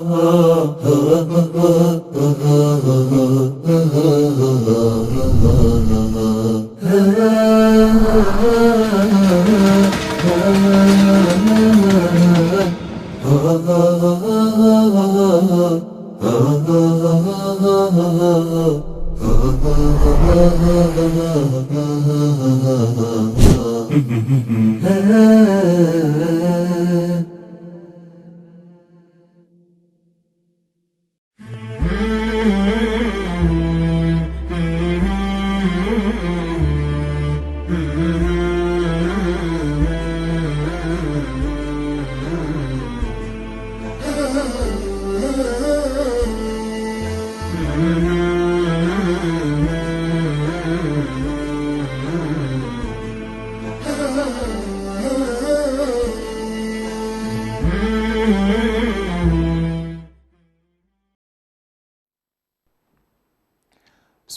بسم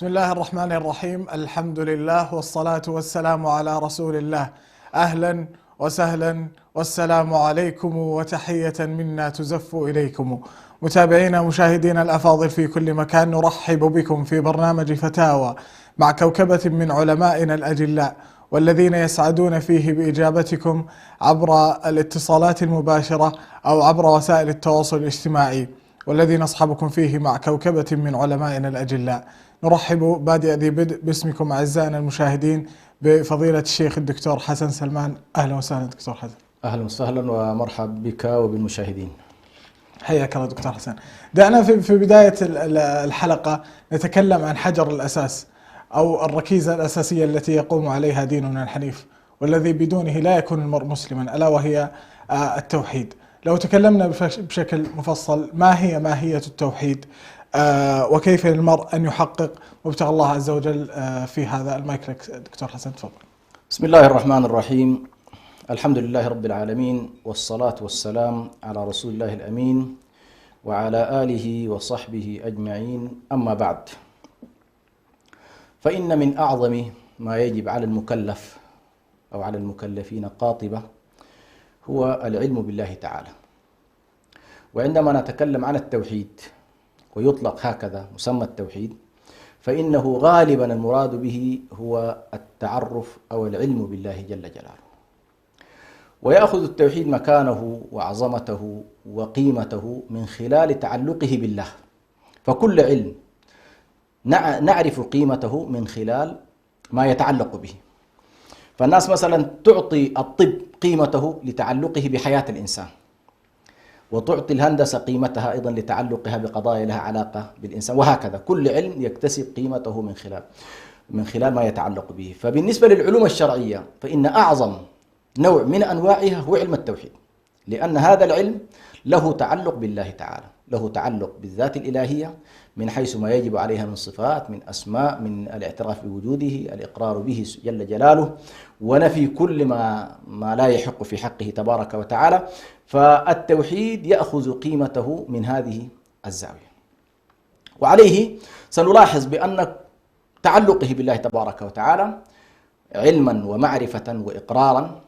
الله الرحمن الرحيم. الحمد لله والصلاة والسلام على رسول الله. أهلا وسهلا والسلام عليكم وتحية منا تزف إليكم. متابعينا مشاهدينا الأفاضل في كل مكان، نرحب بكم في برنامج فتاوى مع كوكبة من علمائنا الأجلاء، والذين يسعدون فيه بإجابتكم عبر الاتصالات المباشرة أو عبر وسائل التواصل الاجتماعي، والذي نصحبكم فيه مع كوكبة من علمائنا الأجلاء. نرحب بادئ ذي بدء باسمكم أعزائنا المشاهدين بفضيلة الشيخ الدكتور حسن سلمان. أهلا وسهلا دكتور حسن. أهلا وسهلا ومرحب بك وبالمشاهدين. حياك الله دكتور حسن. دعنا في بداية الحلقة نتكلم عن حجر الأساس أو الركيزة الأساسية التي يقوم عليها ديننا الحنيف، والذي بدونه لا يكون المرء مسلما، ألا وهي التوحيد. لو تكلمنا بشكل مفصل، ما هي ماهية التوحيد؟ وكيف للمرء أن يحقق مبتغى الله عز وجل في هذا؟ المايك لك دكتور حسن، تفضل. بسم الله الرحمن الرحيم. الحمد لله رب العالمين، والصلاة والسلام على رسول الله الأمين وعلى آله وصحبه أجمعين، أما بعد، فإن من أعظم ما يجب على المكلف أو على المكلفين قاطبة هو العلم بالله تعالى. وعندما نتكلم عن التوحيد ويطلق هكذا مسمى التوحيد، فإنه غالبا المراد به هو التعرف أو العلم بالله جل جلاله، ويأخذ التوحيد مكانه وعظمته وقيمته من خلال تعلقه بالله. فكل علم نعرف قيمته من خلال ما يتعلق به. فالناس مثلا تعطي الطب قيمته لتعلقه بحياة الإنسان، وتعطي الهندسة قيمتها أيضا لتعلقها بقضايا لها علاقة بالإنسان، وهكذا كل علم يكتسب قيمته من خلال ما يتعلق به. فبالنسبة للعلوم الشرعية، فإن أعظم نوع من أنواعها هو علم التوحيد، لأن هذا العلم له تعلق بالله تعالى، له تعلق بالذات الإلهية من حيث ما يجب عليها من صفات، من أسماء، من الاعتراف بوجوده، الإقرار به جل جلاله، ونفي كل ما لا يحق في حقه تبارك وتعالى. فالتوحيد يأخذ قيمته من هذه الزاوية. وعليه سنلاحظ بأن تعلقه بالله تبارك وتعالى علما ومعرفة وإقرارا،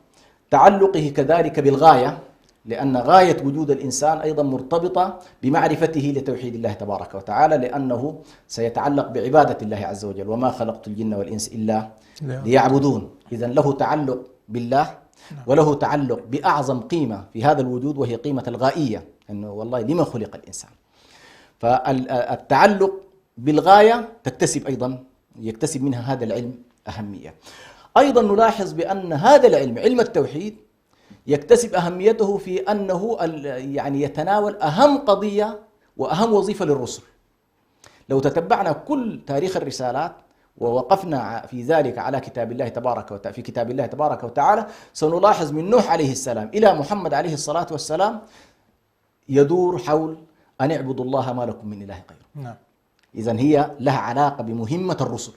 تعلقه كذلك بالغاية، لأن غاية وجود الإنسان أيضا مرتبطة بمعرفته لتوحيد الله تبارك وتعالى، لأنه سيتعلق بعبادة الله عز وجل: وما خلقت الجن والإنس إلا ليعبدون. إذن له تعلق بالله، وله تعلق بأعظم قيمة في هذا الوجود، وهي قيمة الغائية، أنه والله لما خلق الإنسان. فالتعلق بالغاية يكتسب منها هذا العلم أهمية. أيضا نلاحظ بأن هذا العلم، علم التوحيد، يكتسب أهميته في أنه يعني يتناول أهم قضية وأهم وظيفة للرسل. لو تتبعنا كل تاريخ الرسالات ووقفنا في ذلك على كتاب الله تبارك وتعالى، في كتاب الله تبارك وتعالى، سنلاحظ من نوح عليه السلام إلى محمد عليه الصلاة والسلام يدور حول أن اعبدوا الله ما لكم من إله غيره. نعم. إذن هي لها علاقة بمهمة الرسل.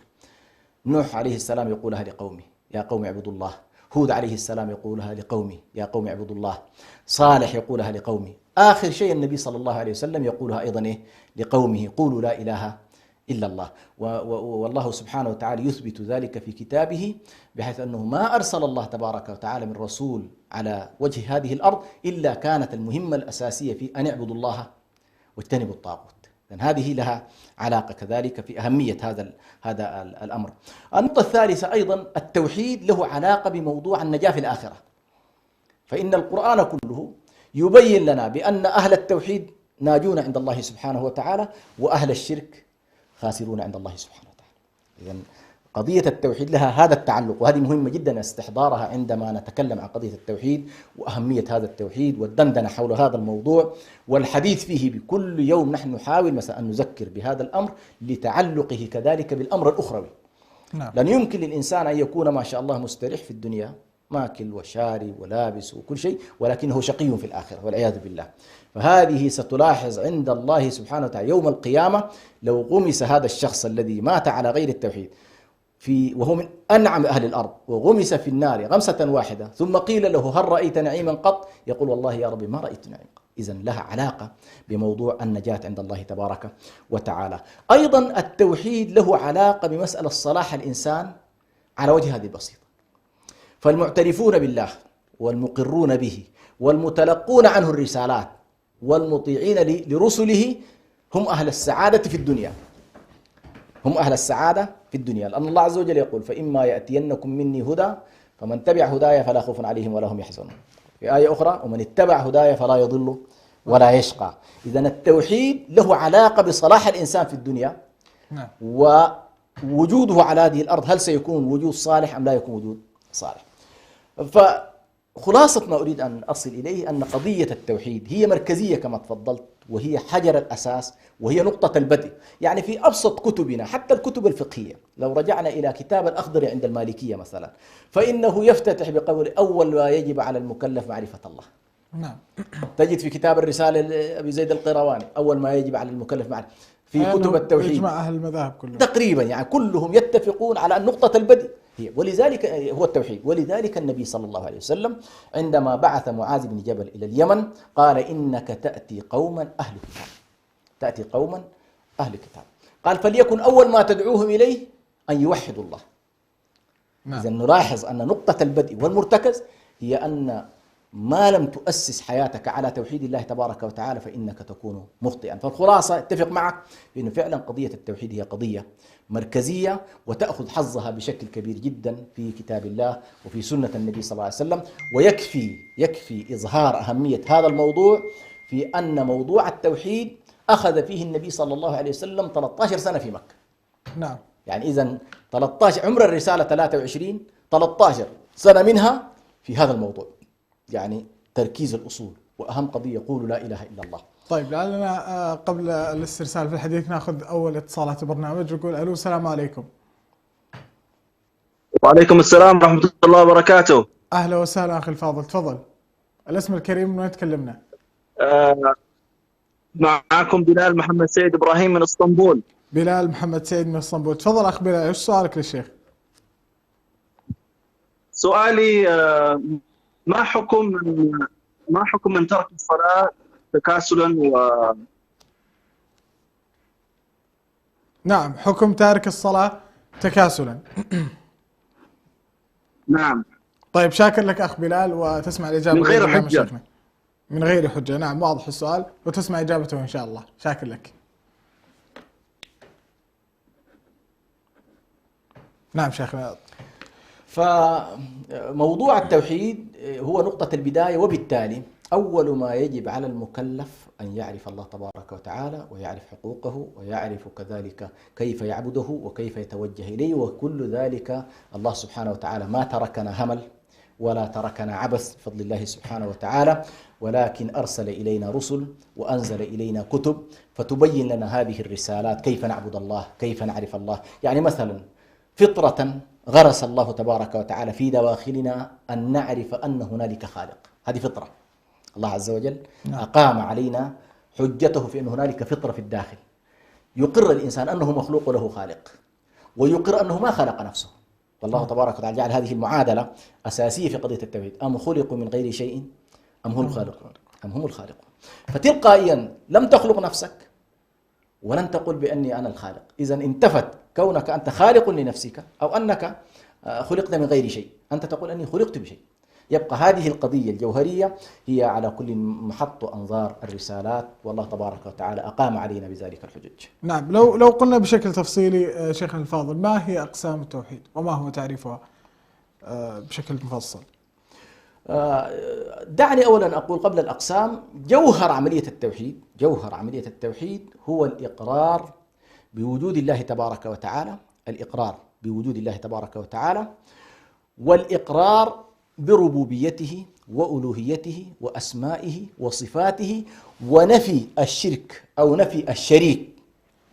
نوح عليه السلام يقولها لقومه: يا قوم اعبدوا الله. هود عليه السلام يقولها لقومه: يا قوم اعبدوا الله. صالح يقولها لقومه. آخر شيء النبي صلى الله عليه وسلم يقولها أيضا لقومه: قولوا لا إله إلا الله. والله سبحانه وتعالى يثبت ذلك في كتابه، بحيث أنه ما أرسل الله تبارك وتعالى من رسول على وجه هذه الأرض إلا كانت المهمة الأساسية في أن اعبدوا الله واجتنبوا الطاغوت. لأن هذه لها علاقة كذلك في أهمية هذا الأمر. النقطة الثالثة أيضا التوحيد له علاقة بموضوع النجاة في الآخرة، فإن القرآن كله يبين لنا بأن أهل التوحيد ناجون عند الله سبحانه وتعالى، وأهل الشرك خاسرون عند الله سبحانه وتعالى. إذن قضية التوحيد لها هذا التعلق، وهذه مهمة جدا استحضارها عندما نتكلم عن قضية التوحيد وأهمية هذا التوحيد والدندنة حول هذا الموضوع والحديث فيه بكل يوم. نحن نحاول مثلا أن نذكر بهذا الأمر لتعلقه كذلك بالأمر الأخروي. نعم. لن يمكن للإنسان أن يكون ما شاء الله مستريح في الدنيا، ماكل وشارب ولابس وكل شيء، ولكنه شقي في الآخرة والعياذ بالله. فهذه ستلاحظ عند الله سبحانه وتعالى يوم القيامة لو غمس هذا الشخص الذي مات على غير التوحيد وهو من أنعم أهل الأرض وغمس في النار غمسة واحدة، ثم قيل له هل رأيت نعيما قط؟ يقول والله يا ربي ما رأيت نعيما قط. إذن لها علاقة بموضوع النجاة عند الله تبارك وتعالى. أيضا التوحيد له علاقة بمسألة صلاح الإنسان على وجه هذه البسيطة. فالمعترفون بالله والمقرون به والمتلقون عنه الرسالات والمطيعين لرسله هم أهل السعادة في الدنيا، هم أهل السعادة في الدنيا، لأن الله عز وجل يقول فإما يأتينكم مني هدى فمن تبع هدايا فلا خوف عليهم ولا هم يحزنون. في آية أخرى ومن اتبع هدايا فلا يضل ولا يشقى. إذن التوحيد له علاقة بصلاح الإنسان في الدنيا ووجوده على هذه الأرض، هل سيكون وجود صالح أم لا يكون وجود صالح. فخلاصة ما أريد أن أصل إليه أن قضية التوحيد هي مركزية كما تفضلت، وهي حجر الأساس وهي نقطة البدء. يعني في أبسط كتبنا حتى الكتب الفقهية لو رجعنا إلى كتاب الأخضر عند المالكية مثلا، فإنه يفتتح بقول أول ما يجب على المكلف معرفة الله. نعم. تجد في كتاب الرسالة أبي زيد القيرواني أول ما يجب على المكلف معرفة. في كتب التوحيد يجمع أهل المذاهب كلهم تقريبا، يعني كلهم يتفقون على أن نقطة البدء هي، ولذلك هو التوحيد. ولذلك النبي صلى الله عليه وسلم عندما بعث معاذ بن جبل إلى اليمن قال إنك تأتي قوما أهل كتاب، تأتي قوما أهل كتاب، قال فليكن أول ما تدعوهم إليه أن يوحدوا الله. نعم. إذن نلاحظ أن نقطة البدء والمرتكز هي أن ما لم تؤسس حياتك على توحيد الله تبارك وتعالى فإنك تكون مخطئا. فالخلاصة اتفق معك بأنه فعلا قضية التوحيد هي قضية مركزية وتأخذ حظها بشكل كبير جدا في كتاب الله وفي سنة النبي صلى الله عليه وسلم. ويكفي إظهار أهمية هذا الموضوع في أن موضوع التوحيد أخذ فيه النبي صلى الله عليه وسلم 13 سنة في مكة. نعم. يعني إذن 13 عمر الرسالة 23، 13 سنة منها في هذا الموضوع، يعني تركيز الأصول وأهم قضية قولوا لا إله إلا الله. طيب لعلنا قبل الاسترسال في الحديث ناخذ أول اتصالات البرنامج. يقول ألو السلام عليكم. وعليكم السلام ورحمة الله وبركاته. أهلا وسهلا أخي الفاضل، تفضل. الاسم الكريم من وين تكلمنا؟ معكم بلال محمد سيد إبراهيم من اسطنبول. بلال محمد سيد من اسطنبول، تفضل أخ بلال، إيش سؤالك للشيخ؟ سؤالي ما حكم من ترك الصلاة تكاسلا نعم، حكم تارك الصلاة تكاسلا. نعم. طيب شاكر لك أخ بلال، وتسمع الإجابة من غير حجة. من غير حجة، نعم واضح السؤال، وتسمع إجابته إن شاء الله. شاكر لك. نعم شيخنا. فموضوع التوحيد هو نقطة البداية، وبالتالي أول ما يجب على المكلف أن يعرف الله تبارك وتعالى ويعرف حقوقه ويعرف كذلك كيف يعبده وكيف يتوجه إليه، وكل ذلك الله سبحانه وتعالى ما تركنا همل ولا تركنا عبث بفضل الله سبحانه وتعالى، ولكن أرسل إلينا رسل وأنزل إلينا كتب فتبين لنا هذه الرسالات كيف نعبد الله، كيف نعرف الله. يعني مثلا فطرة غرس الله تبارك وتعالى في دواخلنا أن نعرف أن هنالك خالق، هذه فطرة الله عز وجل أقام علينا حجته في أن هنالك فطرة في الداخل يقر الإنسان أنه مخلوق له خالق، ويقر أنه ما خلق نفسه. والله تبارك وتعالى جعل هذه المعادلة أساسية في قضية التوحيد، أم خلقوا من غير شيء أم هم الخالقون أم هم الخالقون. فتلقائيا لم تخلق نفسك ولن تقل بأني أنا الخالق، إذا انتفت كونك أنت خالق لنفسك أو أنك خلقت من غير شيء، أنت تقول أني خلقت بشيء. يبقى هذه القضية الجوهرية هي على كل محط أنظار الرسالات، والله تبارك وتعالى أقام علينا بذلك الحجج. نعم، لو قلنا بشكل تفصيلي شيخنا الفاضل، ما هي أقسام التوحيد وما هو تعريفها بشكل مفصل؟ دعني أولا أقول قبل الأقسام، جوهر عملية التوحيد هو الإقرار بوجود الله تبارك وتعالى، الإقرار بوجود الله تبارك وتعالى، والإقرار بربوبيته وألوهيته وأسمائه وصفاته، ونفي الشرك أو نفي الشريك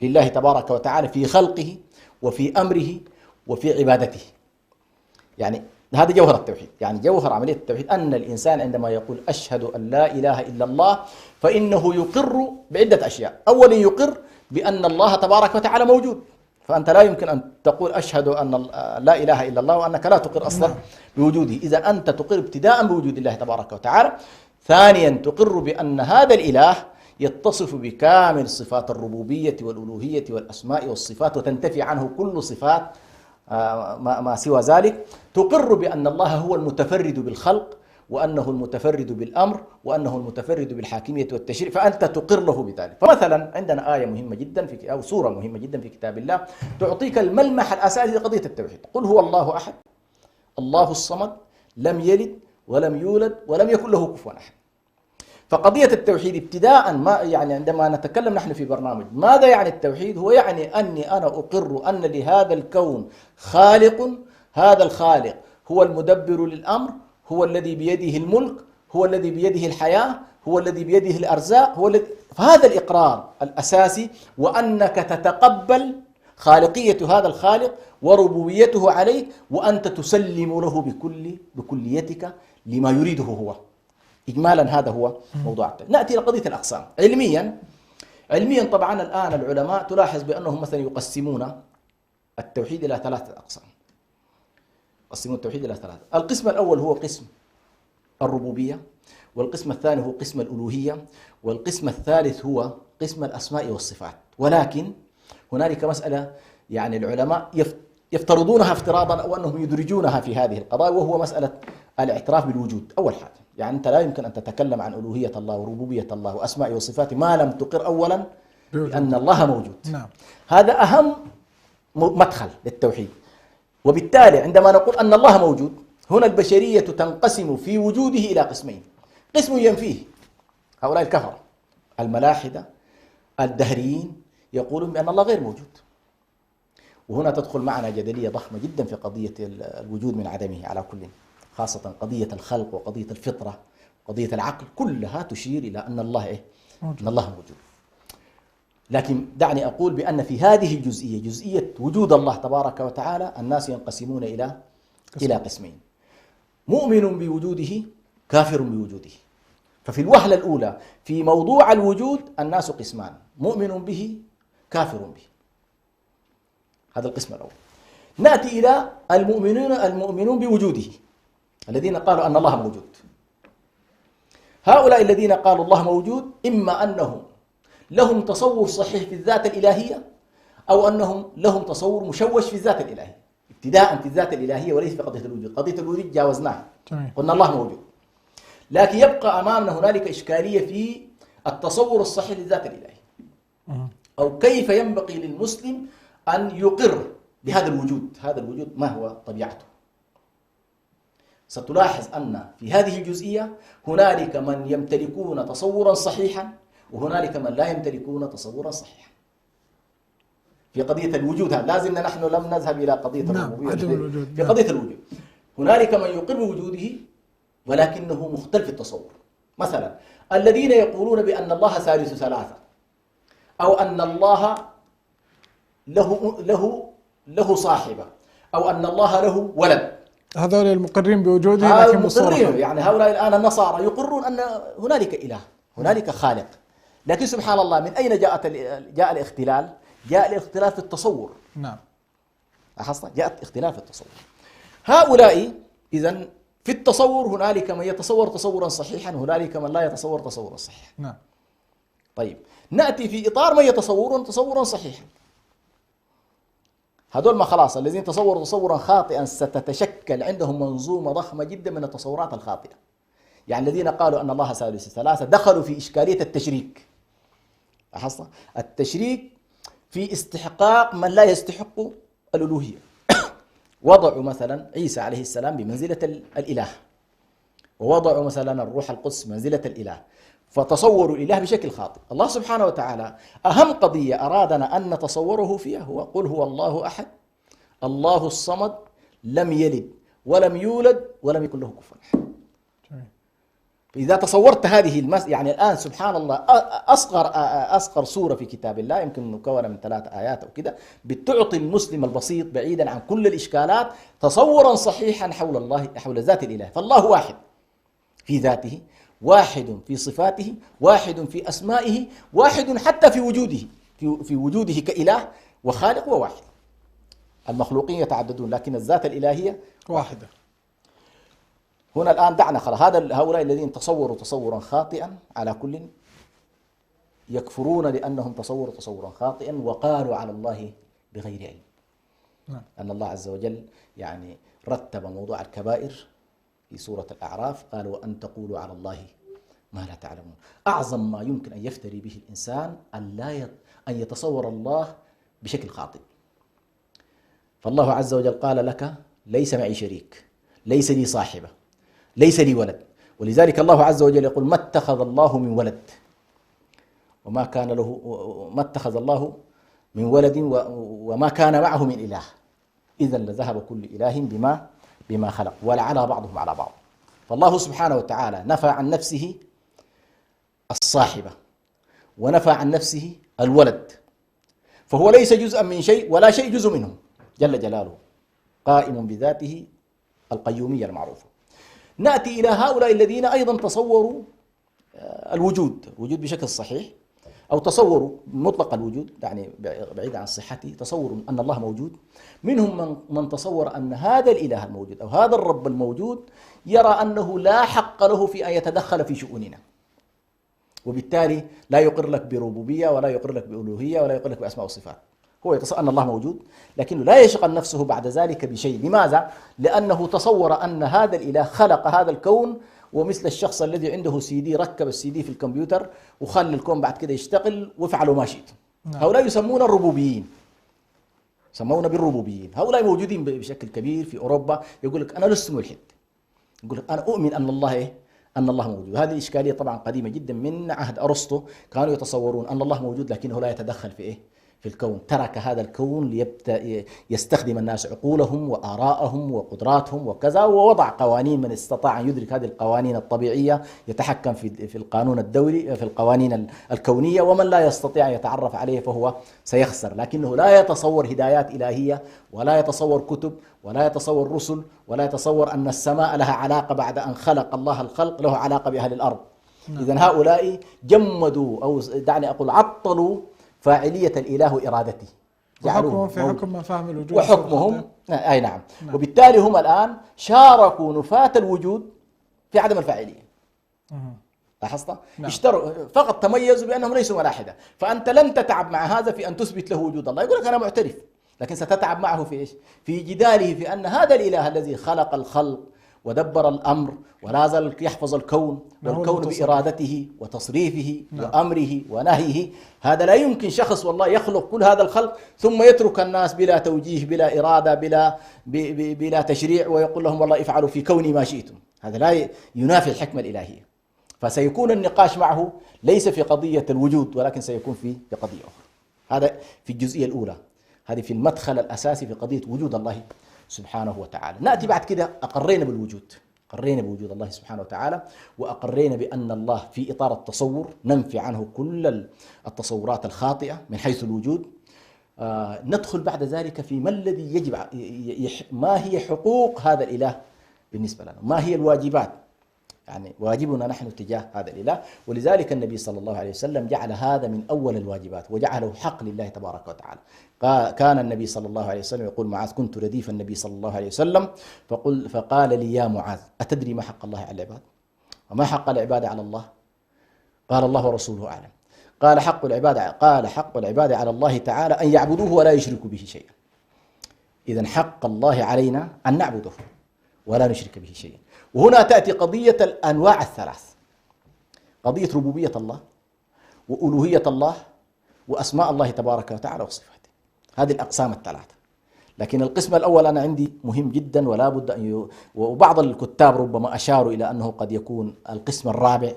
لله تبارك وتعالى في خلقه وفي أمره وفي عبادته. يعني هذا جوهر التوحيد، يعني جوهر عملية التوحيد أن الإنسان عندما يقول أشهد أن لا إله إلا الله فإنه يقر بعدة أشياء. أولا يقر بأن الله تبارك وتعالى موجود، فأنت لا يمكن أن تقول أشهد أن لا إله إلا الله وأنك لا تقر أصلا بوجوده، إذا أنت تقر ابتداء بوجود الله تبارك وتعالى. ثانيا تقر بأن هذا الإله يتصف بكامل صفات الربوبية والألوهية والأسماء والصفات، وتنتفي عنه كل صفات ما سوى ذلك. تقر بأن الله هو المتفرد بالخلق، وأنه المتفرد بالأمر، وأنه المتفرد بالحاكمية والتشريع، فأنت تقر له بذلك. فمثلا عندنا آية مهمة جدا أو سورة مهمة جدا في كتاب الله تعطيك الملمح الأساسي لقضية التوحيد. قل هو الله أحد الله الصمد لم يلد ولم يولد ولم يكن له كفوا أحد. فقضية التوحيد ابتداء، ما يعني عندما نتكلم نحن في برنامج ماذا يعني التوحيد، هو يعني أني أنا أقر أن لهذا الكون خالق، هذا الخالق هو المدبر للأمر، هو الذي بيده الملك، هو الذي بيده الحياة، هو الذي بيده الأرزاق، فهذا الإقرار الأساسي، وأنك تتقبل خالقية هذا الخالق وربوبيته عليك، وأنت تسلم له بكليتك لما يريده هو. إجمالا هذا هو موضوع التوحيد. نأتي إلى قضية الأقسام. علميا طبعا الآن العلماء تلاحظ بأنهم مثلا يقسمون التوحيد إلى 3 أقسام. يقسمون التوحيد إلى 3. القسم الأول هو قسم الربوبية، والقسم الثاني هو قسم الألوهية، والقسم الثالث هو قسم الأسماء والصفات. ولكن هنالك مسألة يعني العلماء يفترضونها افتراضا أو أنهم يدرجونها في هذه القضايا، وهو مسألة الاعتراف بالوجود. أول حاجة، يعني أنت لا يمكن أن تتكلم عن ألوهية الله وربوبية الله وأسماء وصفاته ما لم تقر أولا بأن الله موجود. نعم. هذا أهم مدخل للتوحيد. وبالتالي عندما نقول أن الله موجود، هنا البشرية تنقسم في وجوده إلى قسمين: قسم ينفيه، هؤلاء الكفرة الملاحدة الدهريين يقولون بأن الله غير موجود. وهنا تدخل معنا جدلية ضخمة جدا في قضية الوجود من عدمه على كل، خاصة قضية الخلق وقضية الفطرة وقضية العقل، كلها تشير إلى أن الله أن الله موجود. لكن دعني أقول بأن في هذه الجزئية، جزئية وجود الله تبارك وتعالى، الناس ينقسمون إلى قسمين: مؤمن بوجوده، كافر بوجوده. ففي الوهلة الأولى في موضوع الوجود الناس قسمان: مؤمن به، كافر به. هذا القسم الأول. نأتي إلى المؤمنون بوجوده الذين قالوا أن الله موجود. هؤلاء الذين قالوا الله موجود إما أنهم لهم تصور صحيح في الذات الإلهية، أو أنهم لهم تصور مشوش في الذات الإلهية. ابتداء في الذات الإلهية وليس في قضية الوجود. قضية الوجود جاوزناها، قلنا الله موجود، لكن يبقى أمامنا هنالك إشكالية في التصور الصحيح للذات الإلهية، أو كيف ينبغي للمسلم أن يقر بهذا الوجود. هذا الوجود ما هو طبيعته؟ ستلاحظ أن في هذه الجزئية هنالك من يمتلكون تصورا صحيحا، وهنالك من لا يمتلكون تصورا صحيحا في قضية الوجود. هذا لازم نحن لم نذهب إلى قضية الربوبية. في قضية الوجود هنالك من يقر بوجوده ولكنه مختلف التصور. مثلا الذين يقولون بأن الله ثالث ثلاثة، أو أن الله له صاحبة، أو أن الله له ولد. هذول المقرين بوجوده لكن مقرين، يعني هؤلاء الآن النصارى يقرون أن هنالك إله، هنالك خالق. لكن سبحان الله من أين جاء الاختلال؟ جاء الاختلاف في التصور. نعم. لاحظت؟ جاء اختلاف في التصور. هؤلاء إذن في التصور هنالك من يتصور تصورا صحيحا، وهنالك من لا يتصور تصورا صحيحا. نعم. طيب نأتي في إطار من يتصورون تصورا صحيحا. هذول ما خلاص الذين تصوروا تصورا خاطئا ستتشكل عندهم منظومة ضخمة جدا من التصورات الخاطئة. يعني الذين قالوا أن الله ثالث ثلاثة دخلوا في إشكالية التشريك. لاحظت؟ التشريك في استحقاق من لا يستحق الألوهية. وضعوا مثلا عيسى عليه السلام بمنزلة الإله، ووضعوا مثلا الروح القدس منزلة الإله، فتصوروا الإله بشكل خاطئ. الله سبحانه وتعالى أهم قضية أرادنا أن نتصوره فيها هو قل هو الله أحد الله الصمد لم يلد ولم يولد ولم يكن له كفوا أحد. إذا تصورت هذه يعني الآن سبحان الله أصغر سورة في كتاب الله يمكن مكونة من 3 آيات أو كده بتعطي المسلم البسيط بعيدا عن كل الإشكالات تصورا صحيحا حول الله، حول ذات الإله. فالله واحد في ذاته، واحد في صفاته، واحد في أسمائه، واحد حتى في وجوده، في وجوده كإله وخالق وواحد. المخلوقين يتعددون لكن الذات الإلهية واحدة. هنا الآن دعنا خلاص هؤلاء الذين تصوروا تصورا خاطئا على كل يكفرون لأنهم تصوروا تصورا خاطئا وقالوا على الله بغير علم. أن الله عز وجل يعني رتب موضوع الكبائر في سورة الأعراف، قال وأن تقولوا على الله ما لا تعلمون. أعظم ما يمكن أن يفتري به الإنسان أن يتصور الله بشكل خاطئ. فالله عز وجل قال لك ليس معي شريك، ليس لي صاحبة، ليس لي ولد. ولذلك الله عز وجل يقول ما اتخذ الله من ولد وما كان له، ما اتخذ الله من ولد وما كان معه من إله إذا لذهب كل إله بما خلق ولعلى بعضهم على بعض. فالله سبحانه وتعالى نفى عن نفسه الصاحبة ونفى عن نفسه الولد، فهو ليس جزءا من شيء ولا شيء جزء منه جل جلاله، قائم بذاته القيومية المعروفة. نأتي إلى هؤلاء الذين أيضا تصوروا الوجود بشكل صحيح، أو تصوروا مطلق الوجود يعني بعيد عن صحته، تصوروا أن الله موجود. منهم من تصور أن هذا الإله الموجود أو هذا الرب الموجود يرى أنه لا حق له في أن يتدخل في شؤوننا، وبالتالي لا يقر لك بربوبية ولا يقر لك بألوهية ولا يقر لك بأسماء وصفات. هو يتصور أن الله موجود لكنه لا يشغل نفسه بعد ذلك بشيء. لماذا؟ لأنه تصور أن هذا الإله خلق هذا الكون، ومثل الشخص الذي عنده CD ركب الCD في الكمبيوتر وخلى الكون بعد كده يشتغل وفعلوا ما شئتم. هؤلاء يسمون الربوبيين، يسمون بالربوبيين. هؤلاء موجودين بشكل كبير في أوروبا. يقول لك أنا لست ملحد، يقول لك أنا أؤمن أن الله أن الله موجود. هذه إشكالية طبعا قديمة جدا من عهد أرسطو، كانوا يتصورون أن الله موجود لكنه لا يتدخل في الكون. ترك هذا الكون ليبدأ يستخدم الناس عقولهم وآراءهم وقدراتهم وكذا، ووضع قوانين. من استطاع أن يدرك هذه القوانين الطبيعية يتحكم في القانون الدولي، في القوانين الكونية، ومن لا يستطيع أن يتعرف عليه فهو سيخسر. لكنه لا يتصور هدايات إلهية ولا يتصور كتب ولا يتصور رسل ولا يتصور أن السماء لها علاقة بعد أن خلق الله الخلق له علاقة بأهل الأرض. إذن هؤلاء جمدوا أو دعني أقول عطلوا فاعلية الإله وإرادته، وحكمهم في حكم من فهم الوجود وحكمهم أي نعم. وبالتالي هم الآن شاركوا نفاة الوجود في عدم الفاعلية. لاحظت؟ اشتروا فقط، تميزوا بأنهم ليسوا ملاحدة. فأنت لن تتعب مع هذا في أن تثبت له وجود الله، يقول لك أنا معترف، لكن ستتعب معه في إيش؟ في جداله في أن هذا الإله الذي خلق الخلق ودبر الأمر ولا زال يحفظ الكون والكون بإرادته وتصريفه وأمره ونهيه، هذا لا يمكن شخص والله يخلق كل هذا الخلق ثم يترك الناس بلا توجيه بلا إرادة بلا تشريع ويقول لهم والله افعلوا في كوني ما شئتم. هذا لا ينافي الحكمة الإلهية. فسيكون النقاش معه ليس في قضية الوجود ولكن سيكون في قضية أخرى. هذا في الجزئية الأولى، هذه في المدخل الأساسي في قضية وجود الله سبحانه وتعالى. نأتي بعد كده أقرينا بالوجود، أقرينا بوجود الله سبحانه وتعالى، وأقرينا بأن الله في إطار التصور ننفي عنه كل التصورات الخاطئة من حيث الوجود. ندخل بعد ذلك في ما الذي يجب، ما هي حقوق هذا الإله بالنسبة لنا، ما هي الواجبات، يعني واجبنا نحن تجاه هذا الإله. ولذلك النبي صلى الله عليه وسلم جعل هذا من أول الواجبات وجعله حق لله تبارك وتعالى. كان النبي صلى الله عليه وسلم يقول معاذ كنت رديف النبي صلى الله عليه وسلم فقال لي يا معاذ أتدري ما حق الله على العباد وما حق العباد على الله؟ قال الله ورسوله أعلم. قال حق العباد على الله تعالى أن يعبدوه ولا يشركوا به شيئا. إذن حق الله علينا أن نعبده ولا نشرك به شيئا. وهنا تأتي قضية الأنواع الثلاث، قضية ربوبية الله وألوهية الله وأسماء الله تبارك وتعالى وصفاته، هذه الأقسام الثلاثة. لكن القسم الأول أنا عندي مهم جدا ولا بد أن وبعض الكتاب ربما أشاروا إلى أنه قد يكون القسم الرابع،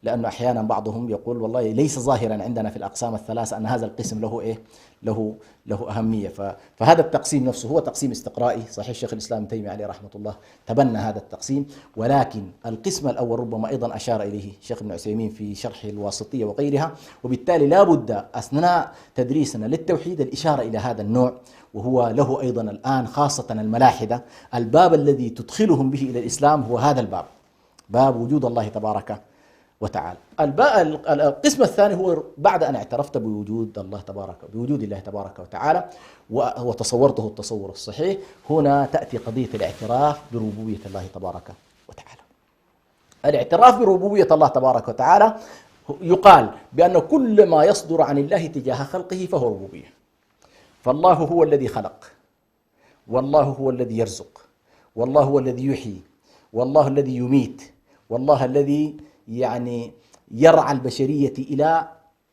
لأنه أحيانا بعضهم يقول والله ليس ظاهرا عندنا في الأقسام الثلاثة أن هذا القسم له إيه، له أهمية. فهذا التقسيم نفسه هو تقسيم استقرائي، صحيح الشيخ الإسلام ابن تيمية عليه رحمة الله تبنى هذا التقسيم، ولكن القسم الأول ربما أيضا أشار إليه الشيخ ابن عثيمين في شرح الواسطية وغيرها، وبالتالي لا بد أثناء تدريسنا للتوحيد الإشارة إلى هذا النوع، وهو له أيضا الآن خاصة الملاحدة الباب الذي تدخلهم به إلى الإسلام هو هذا الباب، باب وجود الله تبارك وتعالى. القسم الثاني هو بعد أن اعترفت بوجود الله تبارك وتعالى وتصورته التصور الصحيح، هنا تأتي قضية الاعتراف بربوبية الله تبارك وتعالى. الاعتراف بربوبية الله تبارك وتعالى يقال بأن كل ما يصدر عن الله تجاه خلقه فهو ربوبية. فالله هو الذي خلق، والله هو الذي يرزق، والله هو الذي يحيي، والله الذي يميت، والله الذي يعني يرعى البشرية إلى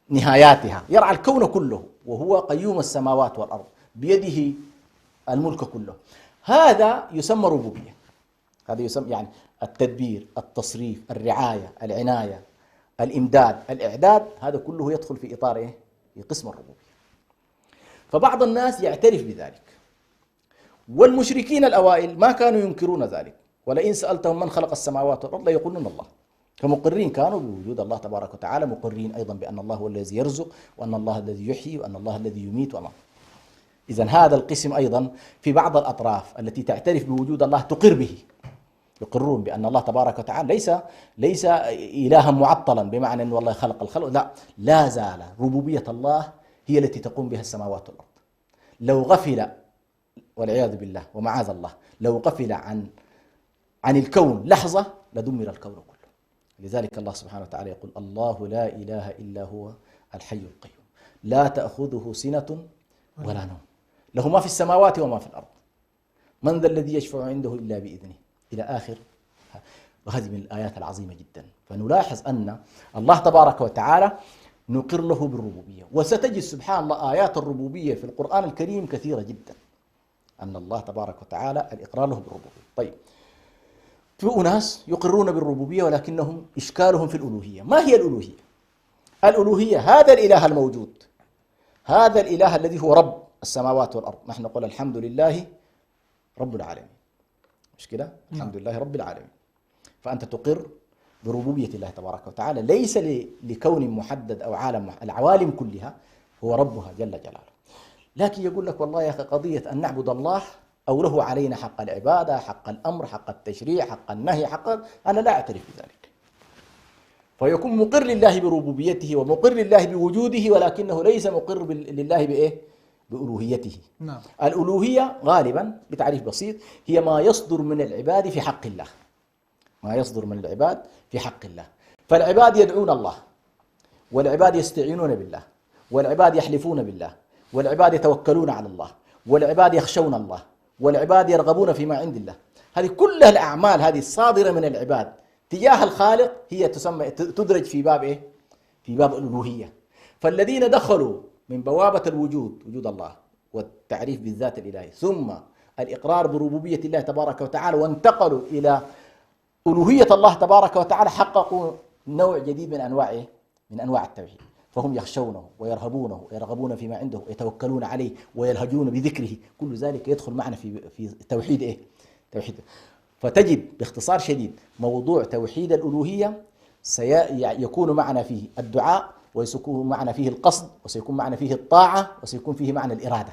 نهاياتها، يرعى الكون كله، وهو قيوم السماوات والأرض بيده الملك كله. هذا يسمى ربوبية، هذا يسمى يعني التدبير، التصريف، الرعاية، العناية، الإمداد، الإعداد، هذا كله يدخل في إطار إيه؟ في قسم الربوبية. فبعض الناس يعترف بذلك، والمشركين الأوائل ما كانوا ينكرون ذلك، ولئن سألتهم من خلق السماوات والأرض ليقولون الله، فمقرين كانوا بوجود الله تبارك وتعالى، مقرين أيضا بأن الله هو الذي يرزق، وأن الله الذي يحيي، وأن الله الذي يميت وما. إذن هذا القسم أيضا في بعض الأطراف التي تعترف بوجود الله تقر به، يقرون بأن الله تبارك وتعالى ليس إلها معطلا بمعنى أن الله خلق الخلق، لا زال ربوبية الله هي التي تقوم بها السماوات والأرض. لو غفل والعياذ بالله ومعاذ الله، لو غفل عن الكون لحظة لدمر الكون كله. لذلك الله سبحانه وتعالى يقول الله لا إله إلا هو الحي القيوم لا تأخذه سنة ولا نوم له ما في السماوات وما في الأرض من ذا الذي يشفع عنده إلا بإذنه إلى آخر. وهذه من الآيات العظيمة جدا. فنلاحظ أن الله تبارك وتعالى نقر له بالربوبية، وستجد سبحان الله آيات الربوبية في القرآن الكريم كثيرة جدا، أن الله تبارك وتعالى الإقرار له بالربوبية. طيب، في أناس يقرون بالربوبية ولكنهم إشكالهم في الألوهية. ما هي الألوهية؟ الألوهية هذا الإله الموجود، هذا الإله الذي هو رب السماوات والأرض. نحن نقول الحمد لله رب العالمين، مش كده؟ الحمد لله رب العالمين. فأنت تقر بربوبية الله تبارك وتعالى، ليس لكون محدد أو عالم، العوالم كلها هو ربها جل جلاله. لكن يقول لك والله يا أخي قضية أن نعبد الله أو له علينا حق العبادة، حق الأمر، حق التشريع، حق النهي، أنا لا أعترف بذلك. فيكون مقر لله بربوبيته ومقر لله بوجوده، ولكنه ليس مقر لله بإيه؟ بألوهيته. نعم. الألوهية غالبا بتعريف بسيط هي ما يصدر من العباد في حق الله، ما يصدر من العباد في حق الله. فالعباد يدعون الله، والعباد يستعينون بالله، والعباد يحلفون بالله، والعباد يتوكلون على الله، والعباد يخشون الله، والعباد يرغبون فيما عند الله. هذه كلها الأعمال هذه الصادرة من العباد تجاه الخالق هي تدرج في باب إيه؟ في باب الألوهية. فالذين دخلوا من بوابة الوجود، وجود الله والتعريف بالذات الإلهي، ثم الإقرار بربوبية الله تبارك وتعالى، وانتقلوا إلى ألوهية الله تبارك وتعالى، حققوا نوع جديد من أنواع إيه؟ من أنواع التوحيد. فهم يخشونه ويرهبونه ويرغبون فيما عنده ويتوكلون عليه ويلهجون بذكره. كل ذلك يدخل معنا في توحيد إيه؟ توحيد. فتجد باختصار شديد موضوع توحيد الألوهية سيكون معنا فيه الدعاء، وسيكون معنا فيه القصد، وسيكون معنا فيه الطاعة، وسيكون فيه معنا الإرادة.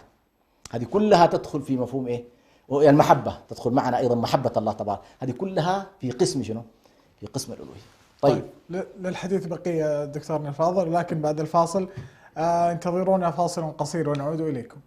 هذه كلها تدخل في مفهوم إيه؟ المحبة تدخل معنا أيضا، محبة الله تبارك. هذه كلها في قسم شنو؟ في قسم الألوهية. طيب للحديث بقية دكتورنا الفاضل، لكن بعد الفاصل انتظرونا فاصل قصير ونعود إليكم.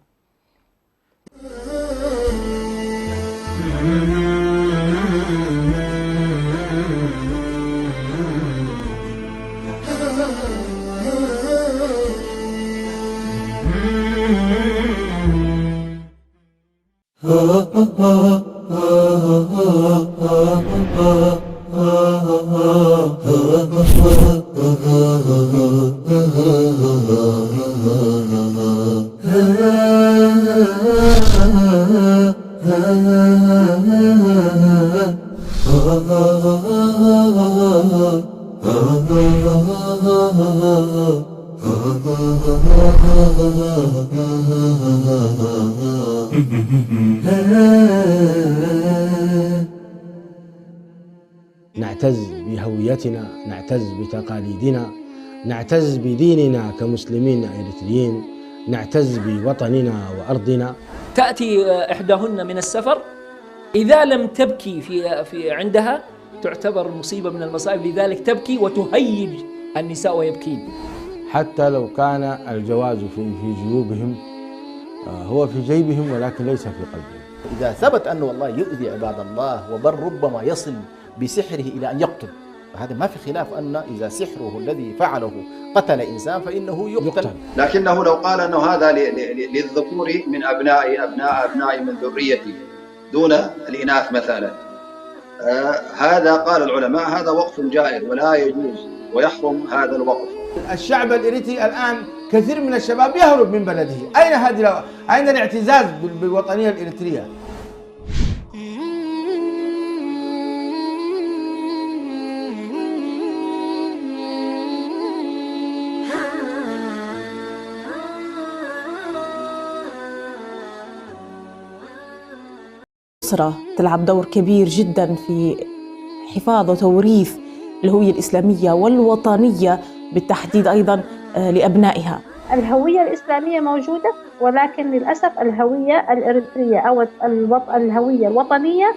نعتز بهويتنا، نعتز بتقاليدنا، نعتز بديننا كمسلمين إريتريين، نعتز بوطننا وأرضنا. تأتي إحداهن من السفر، إذا لم تبكي في عندها تعتبر مصيبة من المصائب، لذلك تبكي وتهيج النساء ويبكين. حتى لو كان الجواز في جيوبهم، هو في جيبهم ولكن ليس في قلبهم. إذا ثبت أنه والله يؤذي عباد الله وبل ربما يصل بسحره إلى أن يقتل، فهذا ما في خلاف أن إذا سحره الذي فعله قتل إنسان فإنه يقتل. لكنه لو قال أنه هذا للذكور من أبناء من ذريتي دون الإناث مثلا، هذا قال العلماء هذا وقف جائر ولا يجوز ويحرم هذا الوقف. الشعب الإريتري الآن كثير من الشباب يهرب من بلده. أين الاعتزاز بالوطنية الإريترية؟ الأسرة تلعب دور كبير جدا في حفاظ وتوريث الهوية الإسلامية والوطنية بالتحديد أيضا لأبنائها. الهوية الإسلامية موجودة، ولكن للأسف الهوية الإريترية أو الهوية الوطنية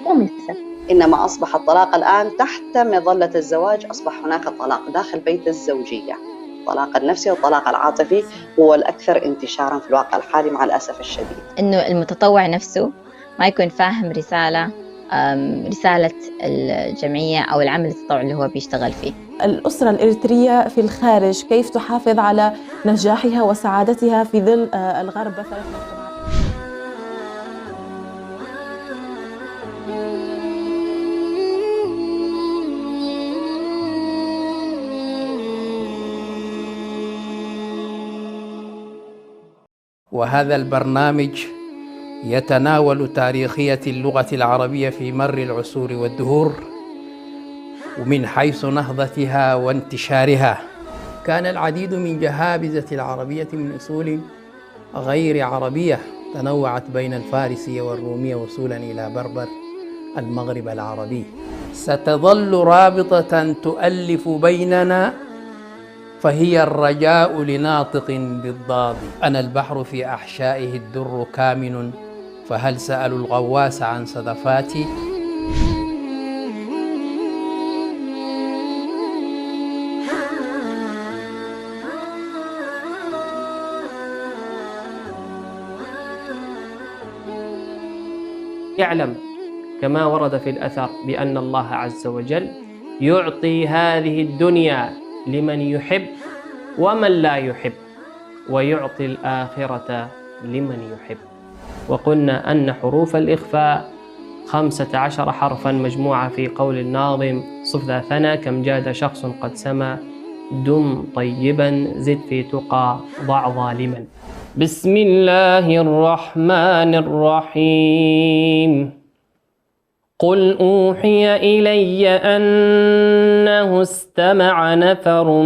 طمست. إنما أصبح الطلاق الآن تحت مظلة الزواج، أصبح هناك طلاق داخل بيت الزوجية. الطلاق النفسي والطلاق العاطفي هو الأكثر انتشاراً في الواقع الحالي مع الأسف الشديد. إنه المتطوع نفسه ما يكون فاهم رسالة الجمعية أو العمل التطوعي اللي هو بيشتغل فيه. الأسرة الإريترية في الخارج كيف تحافظ على نجاحها وسعادتها في ظل الغرب مثلا؟ وهذا البرنامج يتناول تاريخية اللغة العربية في مر العصور والدهور، ومن حيث نهضتها وانتشارها. كان العديد من جهابذة العربية من أصول غير عربية تنوعت بين الفارسية والرومية وصولا إلى بربر المغرب العربي. ستظل رابطة تؤلف بيننا، فهي الرجاء لناطق بالضاد. أنا البحر في أحشائه الدر كامن، فهل سألوا الغواص عن صدفاتي؟ يعلم كما ورد في الأثر بأن الله عز وجل يعطي هذه الدنيا لمن يحب ومن لا يحب، ويعطي الآخرة لمن يحب. وقلنا أن حروف الإخفاء 15 حرفا مجموعة في قول الناظم: صف ذا ثنا كم جاد شخص قد سما، دم طيبا زد في تقى ضع ظالما. بسم الله الرحمن الرحيم. قل أوحي إلي أنه استمع نفر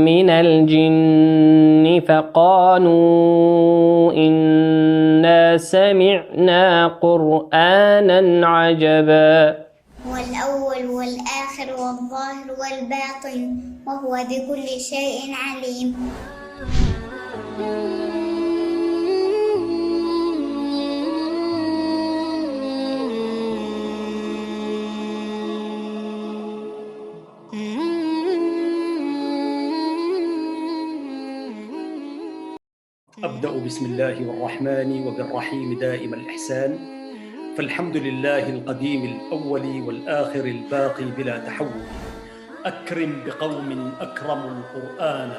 من الجن فقالوا إنا سمعنا قرآنا عجبا. هو الأول والآخر والظاهر والباطن وهو بكل شيء عليم. أبدأ بسم الله الرحمن وبالرحيم دائم الإحسان، فالحمد لله القديم الأول والآخر الباقي بلا تحول. أكرم بقوم أكرموا القرآن،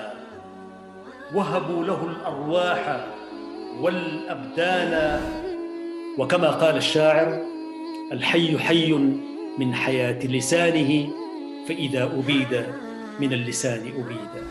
وهبوا له الأرواح والأبدان. وكما قال الشاعر: الحي حي من حياة لسانه، فإذا أبيد من اللسان أبيد.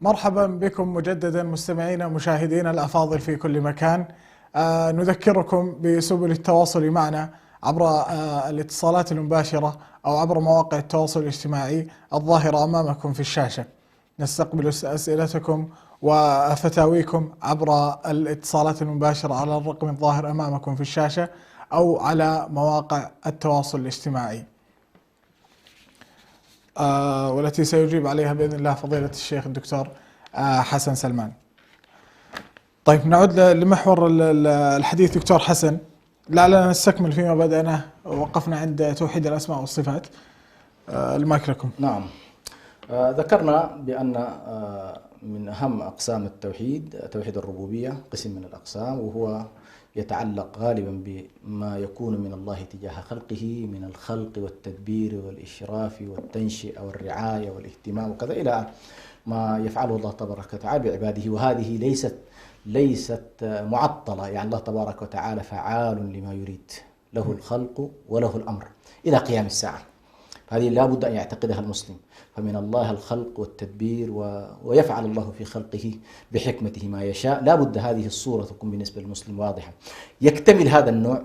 مرحبا بكم مجددا مستمعينا ومشاهدينا الأفاضل في كل مكان. نذكركم بسبل التواصل معنا عبر الاتصالات المباشرة أو عبر مواقع التواصل الاجتماعي الظاهرة أمامكم في الشاشة. نستقبل أسئلتكم وفتاويكم عبر الاتصالات المباشرة على الرقم الظاهر أمامكم في الشاشة أو على مواقع التواصل الاجتماعي، والتي سيجيب عليها بإذن الله فضيلة الشيخ الدكتور حسن سلمان. طيب نعود لمحور الحديث دكتور حسن، لعلنا نستكمل فيما بدأنا وقفنا عند توحيد الأسماء والصفات. المايك لكم. نعم، ذكرنا بأن من أهم أقسام التوحيد توحيد الربوبية، قسم من الأقسام، وهو يتعلق غالبا بما يكون من الله تجاه خلقه من الخلق والتدبير والإشراف والتنشئة والرعاية والاهتمام وكذا إلى ما يفعله الله تبارك وتعالى بعباده. وهذه ليست معطلة، يعني الله تبارك وتعالى فعال لما يريد، له الخلق وله الأمر إلى قيام الساعة. هذه لا بد أن يعتقدها المسلم، فمن الله الخلق والتدبير ويفعل الله في خلقه بحكمته ما يشاء. لا بد هذه الصورة تكون بالنسبة للمسلم واضحة. يكتمل هذا النوع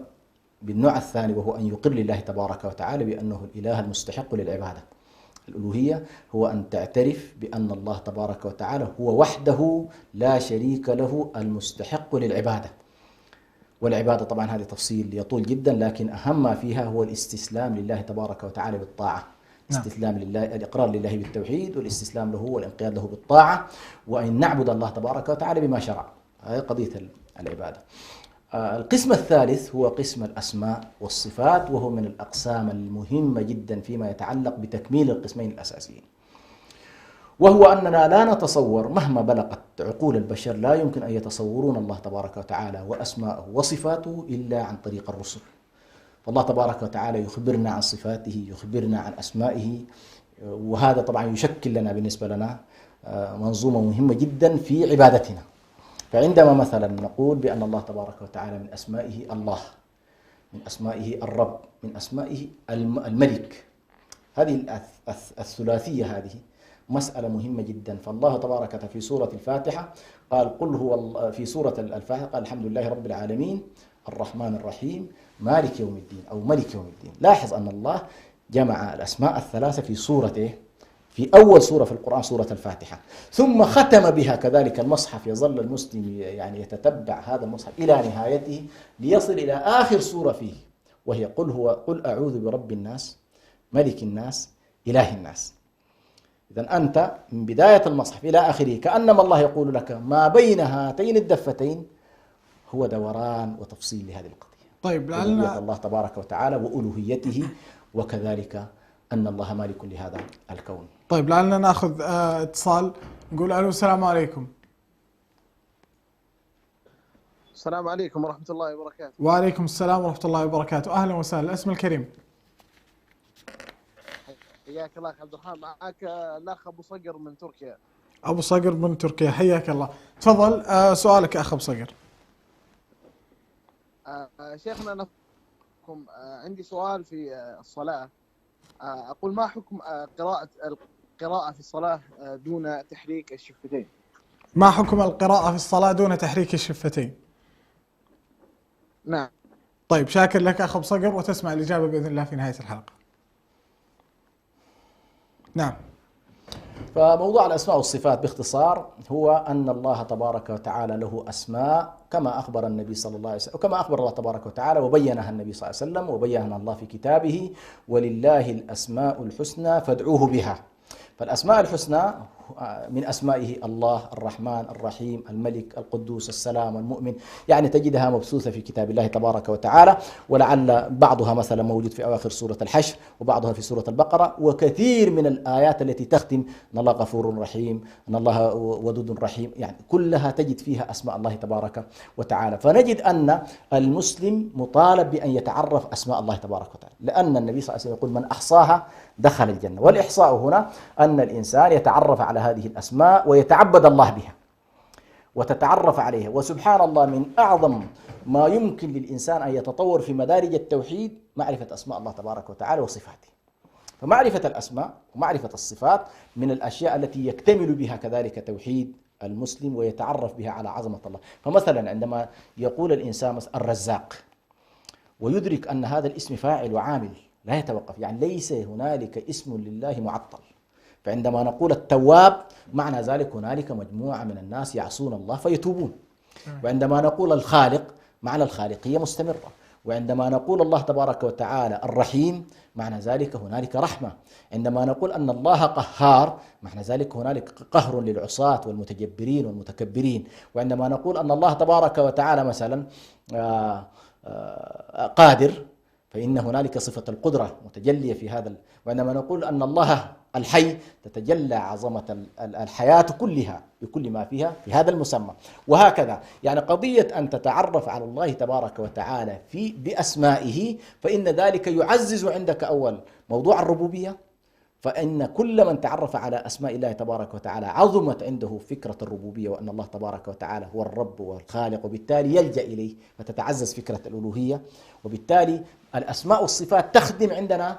بالنوع الثاني، وهو أن يقر لله تبارك وتعالى بأنه الإله المستحق للعبادة. الألوهية هو أن تعترف بأن الله تبارك وتعالى هو وحده لا شريك له المستحق للعبادة. والعبادة طبعا هذه تفصيل يطول جدا، لكن أهم ما فيها هو الاستسلام لله تبارك وتعالى بالطاعة. استسلام لله، الإقرار لله بالتوحيد والاستسلام له والانقياد له بالطاعة، وأن نعبد الله تبارك وتعالى بما شرع. هذه قضية العبادة. القسم الثالث هو قسم الأسماء والصفات، وهو من الأقسام المهمة جدا فيما يتعلق بتكميل القسمين الأساسيين، وهو أننا لا نتصور مهما بلغت عقول البشر، لا يمكن أن يتصورون الله تبارك وتعالى وأسماءه وصفاته إلا عن طريق الرسل. فالله تبارك وتعالى يخبرنا عن صفاته، يخبرنا عن أسمائه، وهذا طبعا يشكل لنا بالنسبة لنا منظومة مهمة جدا في عبادتنا. فعندما مثلا نقول بأن الله تبارك وتعالى من أسمائه الله، من أسمائه الرب، من أسمائه الملك، هذه الثلاثية هذه مسألة مهمة جدا. فالله تبارك وتعالى في سورة الفاتحة قال قل هو، في سورة الفاتحة قال الحمد لله رب العالمين الرحمن الرحيم مالك يوم الدين أو ملك يوم الدين. لاحظ أن الله جمع الأسماء الثلاثة في سورة في أول سورة في القرآن، سورة الفاتحة، ثم ختم بها كذلك المصحف. يظل المسلم يعني يتتبع هذا المصحف إلى نهايته ليصل إلى آخر سورة فيه، وهي قل أعوذ برب الناس ملك الناس إله الناس. إذن أنت من بداية المصحف إلى آخره كأنما الله يقول لك ما بين هاتين الدفتين هو دوران وتفصيل لهذه القضية. طيب لعلنا الله تبارك وتعالى وألوهيته، وكذلك أن الله مالك لهذا الكون. طيب لعلنا نأخذ اتصال، نقول ألو السلام عليكم. السلام عليكم ورحمة الله وبركاته. وعليكم السلام ورحمة الله وبركاته. أهلا وسهلا، الاسم الكريم. حياك الله أخ عبد الرحمن، معك الأخ أبو صقر من تركيا. أبو صقر من تركيا، حياك الله. تفضل سؤالك أخ أبو صقر. شيخنا عندي سؤال في الصلاة. أقول ما حكم القراءة في الصلاة دون تحريك الشفتين؟ ما حكم القراءة في الصلاة دون تحريك الشفتين؟ نعم. طيب شاكر لك أخ أبو صقر، وتسمع الإجابة بإذن الله في نهاية الحلقة. نعم. فموضوع الأسماء والصفات باختصار هو أن الله تبارك وتعالى له أسماء كما أخبر النبي صلى الله عليه وسلم، وكما أخبر الله تبارك وتعالى وبينها النبي صلى الله عليه وسلم وبينها الله في كتابه: ولله الأسماء الحسنى فادعوه بها. فالأسماء الحسنى من أسمائه الله الرحمن الرحيم الملك القدوس السلام المؤمن، يعني تجدها مبثوثة في كتاب الله تبارك وتعالى، ولعل بعضها مثلا موجود في أواخر سورة الحشر وبعضها في سورة البقرة، وكثير من الآيات التي تختم أن الله غفور رحيم، أن الله ودود رحيم، يعني كلها تجد فيها أسماء الله تبارك وتعالى. فنجد أن المسلم مطالب بأن يتعرف أسماء الله تبارك وتعالى، لأن النبي صلى الله عليه وسلم يقول: من أحصاها دخل الجنة. والإحصاء هنا أن الإنسان يتعرف على هذه الأسماء ويتعبد الله بها وتتعرف عليها. وسبحان الله، من أعظم ما يمكن للإنسان أن يتطور في مدارج التوحيد معرفة أسماء الله تبارك وتعالى وصفاته. فمعرفة الأسماء ومعرفة الصفات من الأشياء التي يكتمل بها كذلك توحيد المسلم ويتعرف بها على عظمة الله. فمثلا عندما يقول الإنسان الرزاق ويدرك أن هذا الاسم فاعل وعامل لا يتوقف، يعني ليس هنالك اسم لله معطل. فعندما نقول التواب معنى ذلك هنالك مجموعة من الناس يعصون الله فيتوبون. وعندما نقول الخالق معنى الخالقية مستمرة. وعندما نقول الله تبارك وتعالى الرحيم معنى ذلك هنالك رحمة. عندما نقول أن الله قهار معنى ذلك هنالك قهر للعصاة والمتجبرين والمتكبرين. وعندما نقول أن الله تبارك وتعالى مثلا قادر فإن هنالك صفة القدرة متجلية في هذا. وعندما نقول أن الله الحي تتجلى عظمة الحياة كلها بكل ما فيها في هذا المسمى. وهكذا يعني قضية أن تتعرف على الله تبارك وتعالى بأسمائه، فإن ذلك يعزز عندك أول موضوع الربوبية، فإن كل من تعرف على أسماء الله تبارك وتعالى عظمت عنده فكرة الربوبية، وأن الله تبارك وتعالى هو الرب والخالق، وبالتالي يلجأ إليه فتتعزز فكرة الألوهية. وبالتالي الأسماء والصفات تخدم عندنا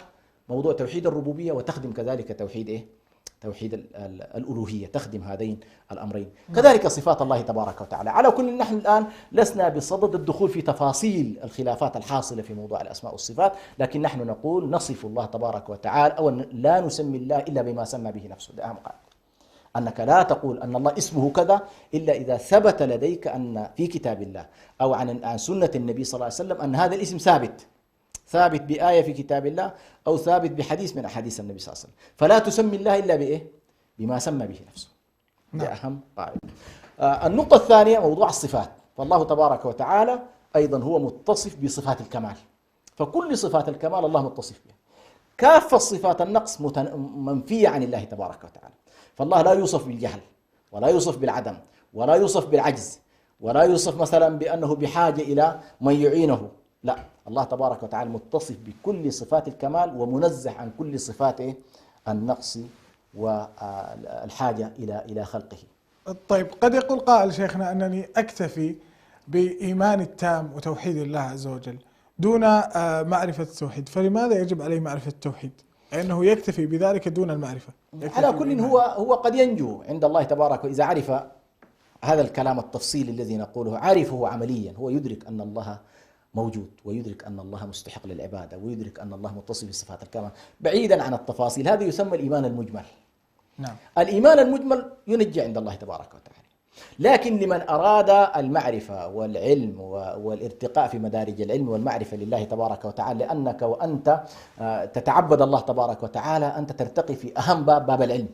موضوع توحيد الربوبية وتخدم كذلك توحيد توحيد الألوهية، تخدم هذين الأمرين. كذلك صفات الله تبارك وتعالى. على كل نحن الآن لسنا بصدد الدخول في تفاصيل الخلافات الحاصلة في موضوع الأسماء والصفات، لكن نحن نقول نصف الله تبارك وتعالى أو لا نسمي الله إلا بما سمى به نفسه. ده أهم قاعدة، أنك لا تقول أن الله اسمه كذا إلا إذا ثبت لديك أن في كتاب الله أو عن سنة النبي صلى الله عليه وسلم أن هذا الاسم ثابت بآية في كتاب الله أو ثابت بحديث من أحاديث النبي صلى الله عليه وسلم. فلا تسمي الله إلا بإيه؟ بما سمى به نفسه. ده أهم قاعدة. النقطة الثانية موضوع الصفات. فالله تبارك وتعالى أيضا هو متصف بصفات الكمال، فكل صفات الكمال الله متصف بها. كافة صفات النقص منفية عن الله تبارك وتعالى. فالله لا يوصف بالجهل ولا يوصف بالعدم ولا يوصف بالعجز ولا يوصف مثلا بأنه بحاجة إلى من يعينه، لا، الله تبارك وتعالى متصف بكل صفات الكمال ومنزه عن كل صفات النقص والحاجة إلى خلقه. طيب قد يقول قائل شيخنا أنني أكتفي بإيمان التام وتوحيد الله عز وجل دون معرفة التوحيد، فلماذا يجب عليه معرفة التوحيد؟ لأنه يكتفي بذلك دون المعرفة. على كل هو قد ينجو عند الله تبارك إذا عرف هذا الكلام التفصيلي الذي نقوله، عارفه عمليا، هو يدرك أن الله موجود ويدرك أن الله مستحق للعبادة ويدرك أن الله متصف بصفات الكمال بعيدا عن التفاصيل. هذا يسمى الإيمان المجمل. نعم. الإيمان المجمل ينجي عند الله تبارك وتعالى. لكن لمن أراد المعرفة والعلم والارتقاء في مدارج العلم والمعرفة لله تبارك وتعالى، لأنك وأنت تتعبد الله تبارك وتعالى أنت ترتقي في أهم باب العلم.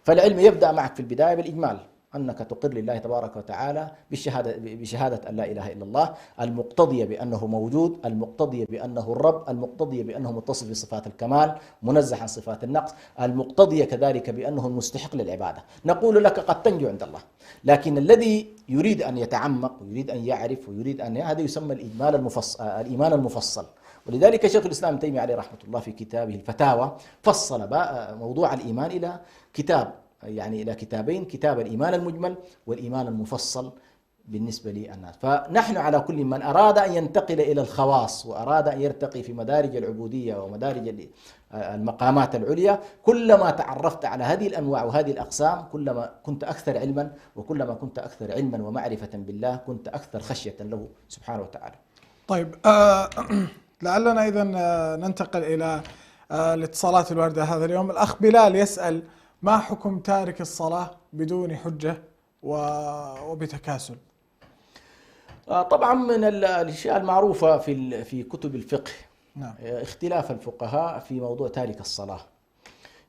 فالعلم يبدأ معك في البداية بالإجمال، أنك تقر لله تبارك وتعالى بشهادة أن لا إله إلا الله، المقتضية بأنه موجود، المقتضية بأنه الرب، المقتضية بأنه متصف بصفات الكمال منزه عن صفات النقص، المقتضية كذلك بأنه المستحق للعبادة. نقول لك قد تنجو عند الله، لكن الذي يريد أن يتعمق ويريد أن يعرف ويريد أن هذا يسمى الإيمان المفصل. ولذلك شيخ الإسلام ابن تيمية عليه رحمة الله في كتابه الفتاوى فصل موضوع الإيمان إلى كتابين: كتاب الإيمان المجمل والإيمان المفصل، بالنسبة للناس. فنحن على كل من أراد أن ينتقل إلى الخواص وأراد أن يرتقي في مدارج العبودية ومدارج المقامات العليا، كلما تعرفت على هذه الأنواع وهذه الأقسام كلما كنت أكثر علما، وكلما كنت أكثر علما ومعرفة بالله كنت أكثر خشية له سبحانه وتعالى. طيب لعلنا إذا ننتقل إلى الاتصالات الواردة هذا اليوم. الأخ بلال يسأل: ما حكم تارك الصلاة بدون حجة وبتكاسل؟ طبعا من الأشياء المعروفة في كتب الفقه نعم. اختلاف الفقهاء في موضوع تارك الصلاة.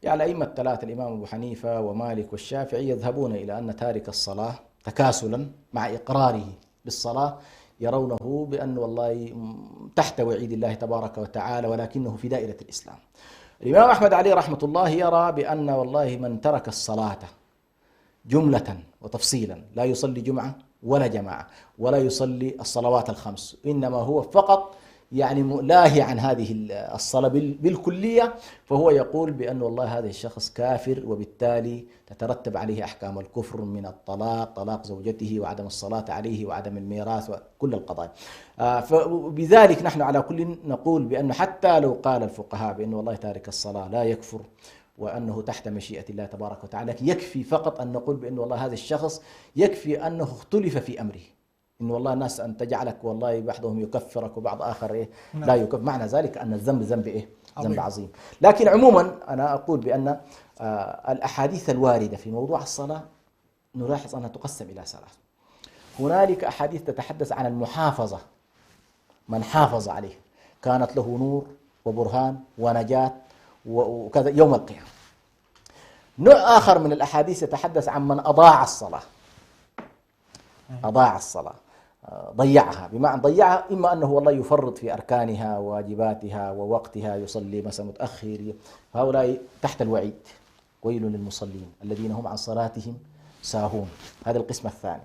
يعني الأئمة الثلاثة الإمام أبو حنيفة ومالك والشافعي يذهبون إلى أن تارك الصلاة تكاسلا مع إقراره بالصلاة يرونه بأن والله تحت وعيد الله تبارك وتعالى ولكنه في دائرة الإسلام. الإمام أحمد عليه رحمة الله يرى بأن والله من ترك الصلاة جملة وتفصيلا لا يصلي جمعة ولا جماعة ولا يصلي الصلوات الخمس، إنما هو فقط يعني لاهي عن هذه الصلاة بالكلية، فهو يقول بأن والله هذا الشخص كافر، وبالتالي تترتب عليه أحكام الكفر من الطلاق، طلاق زوجته وعدم الصلاة عليه وعدم الميراث وكل القضايا. فبذلك نحن على كل نقول بأنه حتى لو قال الفقهاء بأن والله تارك الصلاة لا يكفر وأنه تحت مشيئة الله تبارك وتعالى، يكفي فقط أن نقول بأن والله هذا الشخص يكفي أنه اختلف في أمره، إن والله الناس أن تجعلك والله بعضهم يكفرك وبعض آخر إيه لا يكفر، معنى ذلك أن الذنب ذنب إيه؟ ذنب عظيم. لكن عموما أنا أقول بأن الأحاديث الواردة في موضوع الصلاة نلاحظ أنها تقسم إلى ثلاث. هنالك أحاديث تتحدث عن المحافظة، من حافظ عليه كانت له نور وبرهان ونجاة وكذا يوم القيامة. نوع آخر من الأحاديث يتحدث عن من أضاع الصلاة، أضاع الصلاة، ضيعها، بمعنى ضيعها إما أنه والله يفرط في أركانها وواجباتها ووقتها، يصلي مثلا متأخر، هؤلاء تحت الوعيد، ويل للمصلين الذين هم عن صلاتهم ساهون. هذا القسم الثاني.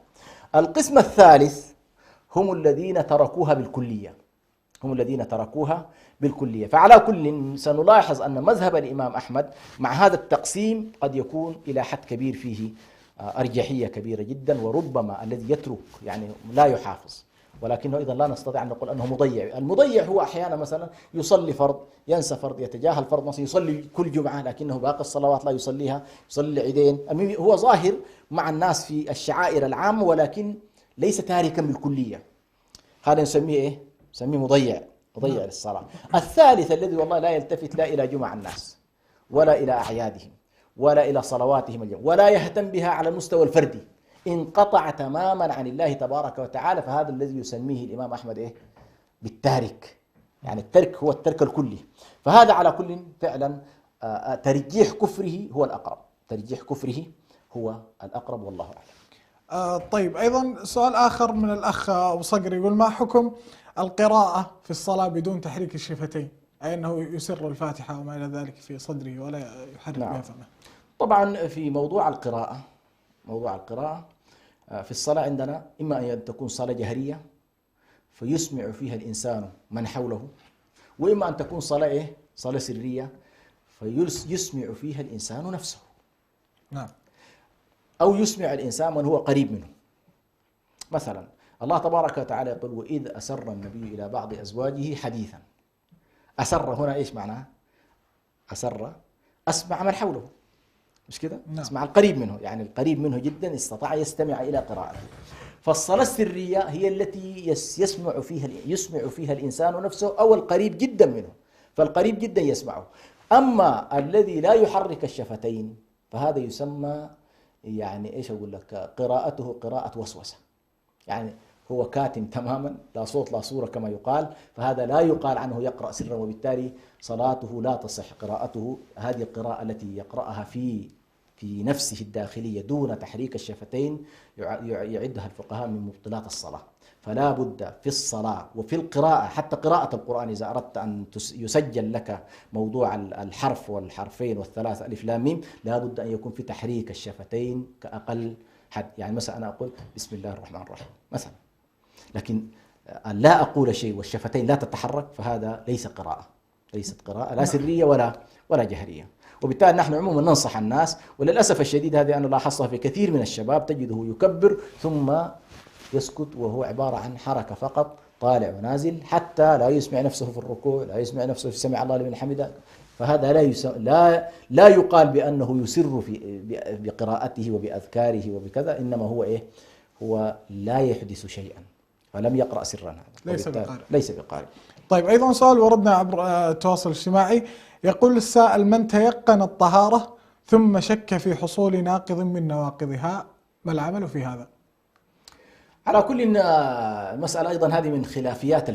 القسم الثالث هم الذين تركوها بالكلية، هم الذين تركوها بالكلية. فعلى كل سنلاحظ أن مذهب الإمام أحمد مع هذا التقسيم قد يكون إلى حد كبير فيه أرجحية كبيرة جدا، وربما الذي يترك يعني لا يحافظ، ولكنه إذا لا نستطيع أن نقول أنه مضيع. المضيع هو أحيانا مثلا يصلي فرض، ينسى فرض، يتجاهل فرض، مثلا يصلي كل جمعة لكنه باقي الصلوات لا يصليها، يصلي العيدين، هو ظاهر مع الناس في الشعائر العامة ولكن ليس تاركا بالكلية. هذا نسميه إيه؟ نسميه مضيع للصلاة. الثالث الذي والله لا يلتفت لا إلى جمع الناس ولا إلى أعيادهم ولا إلى صلواتهم اليوم ولا يهتم بها على المستوى الفردي، انقطع تماما عن الله تبارك وتعالى، فهذا الذي يسميه الإمام أحمد إيه؟ بالتارك. يعني الترك هو الترك الكلي. فهذا على كل فعلا ترجيح كفره هو الأقرب، ترجيح كفره هو الأقرب والله أعلم. طيب أيضا سؤال آخر من الأخ أبو صقر يقول: ما حكم القراءة في الصلاة بدون تحريك الشفتين، أي أنه يسر الفاتحة وما إلى ذلك في صدره ولا يحرك بها فمه؟ طبعا في موضوع القراءة في الصلاة عندنا إما أن تكون صلاة جهرية فيسمع فيها الإنسان من حوله، وإما أن تكون صلاة إيه؟ صلاة سرية فيسمع فيها الإنسان نفسه. نعم. أو يسمع الإنسان من هو قريب منه. مثلا الله تبارك وتعالى يقول: وإذ أسر النبي إلى بعض أزواجه حديثا. أسر هنا إيش معناه؟ أسر أسمع من حوله، مش كده؟ نعم. أسمع القريب منه، يعني القريب منه جدا استطاع يستمع إلى قراءته. فالصلاة السرية هي التي يسمع فيها الإنسان نفسه أو القريب جدا منه، فالقريب جدا يسمعه. أما الذي لا يحرك الشفتين فهذا يسمى يعني إيش أقول لك، قراءته قراءة وسوسة، يعني هو كاتم تماما، لا صوت لا صورة كما يقال، فهذا لا يقال عنه يقرأ سرا، وبالتالي صلاته لا تصح قراءته. هذه القراءة التي يقرأها في نفسه الداخلية دون تحريك الشفتين يعدها الفقهاء من مبطلات الصلاة. فلا بد في الصلاة وفي القراءة، حتى قراءة القرآن إذا أردت أن يسجل لك موضوع الحرف والحرفين والثلاث ألف لام ميم، لا بد أن يكون في تحريك الشفتين كأقل حد. يعني مثلا أنا أقول بسم الله الرحمن الرحيم مثلا، لكن أن لا أقول شيء والشفتين لا تتحرك فهذا ليس قراءة، ليست قراءة لا سرية ولا جهرية. وبالتالي نحن عموما ننصح الناس، وللأسف الشديد هذه أنا لاحظتها في كثير من الشباب، تجده يكبر ثم يسكت وهو عبارة عن حركة فقط، طالع ونازل، حتى لا يسمع نفسه في الركوع، لا يسمع نفسه في سمع الله لمن حمده. فهذا لا يقال بأنه يسر بقراءته وبأذكاره وبكذا، إنما هو إيه؟ هو لا يحدث شيئا، فلم يقرأ سرا هذا، ليس بقارئ. طيب أيضا سؤال وردنا عبر التواصل الاجتماعي، يقول السائل: من تيقن الطهارة ثم شك في حصول ناقض من نواقضها، ما العمل في هذا؟ على كل المسألة أيضا هذه من خلافيات